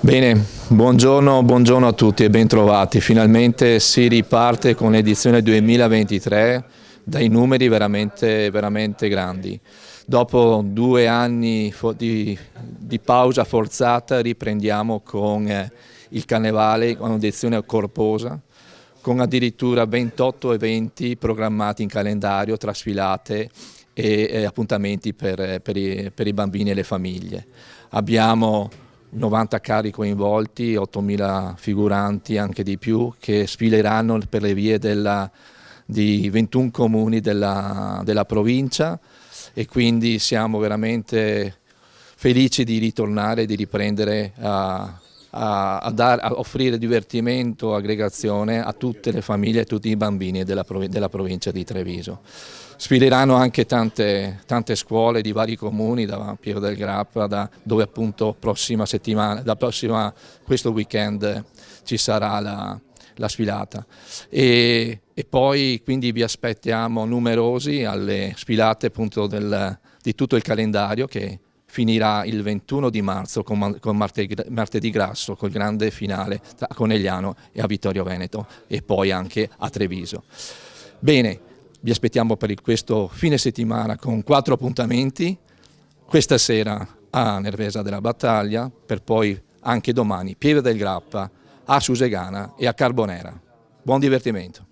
Bene, buongiorno a tutti e bentrovati. Finalmente si riparte con l'edizione 2023 dai numeri veramente grandi. Dopo 2 anni di pausa forzata riprendiamo con il Carnevale, con un'edizione corposa, con addirittura 28 eventi programmati in calendario tra sfilate e appuntamenti per i bambini e le famiglie. Abbiamo 90 carri coinvolti, 8.000 figuranti, anche di più, che sfileranno per le vie di 21 comuni della provincia, e quindi siamo veramente felici di ritornare, di riprendere a offrire divertimento, aggregazione a tutte le famiglie e a tutti i bambini della provincia di Treviso. Sfileranno anche tante scuole di vari comuni, da Pieve del Grappa, dove appunto questo weekend ci sarà la sfilata. E poi quindi vi aspettiamo numerosi alle sfilate appunto di tutto il calendario, che finirà il 21 di marzo con Martedì Grasso, col grande finale a Conegliano e a Vittorio Veneto, e poi anche a Treviso. Bene, vi aspettiamo per questo fine settimana con 4 appuntamenti, questa sera a Nervesa della Battaglia, per poi anche domani Pieve del Grappa, a Susegana e a Carbonera. Buon divertimento!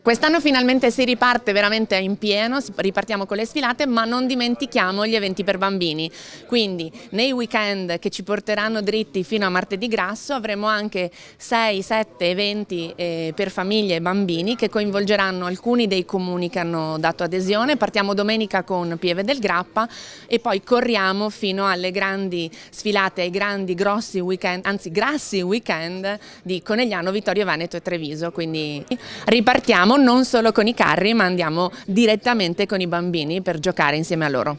Quest'anno finalmente si riparte veramente in pieno, ripartiamo con le sfilate, ma non dimentichiamo gli eventi per bambini. Quindi nei weekend che ci porteranno dritti fino a Martedì Grasso avremo anche 6-7 eventi per famiglie e bambini, che coinvolgeranno alcuni dei comuni che hanno dato adesione. Partiamo domenica con Pieve del Grappa e poi corriamo fino alle grandi sfilate, ai grossi weekend, anzi grassi weekend di Conegliano, Vittorio Veneto e Treviso. Quindi ripartiamo non solo con i carri, ma andiamo direttamente con i bambini per giocare insieme a loro.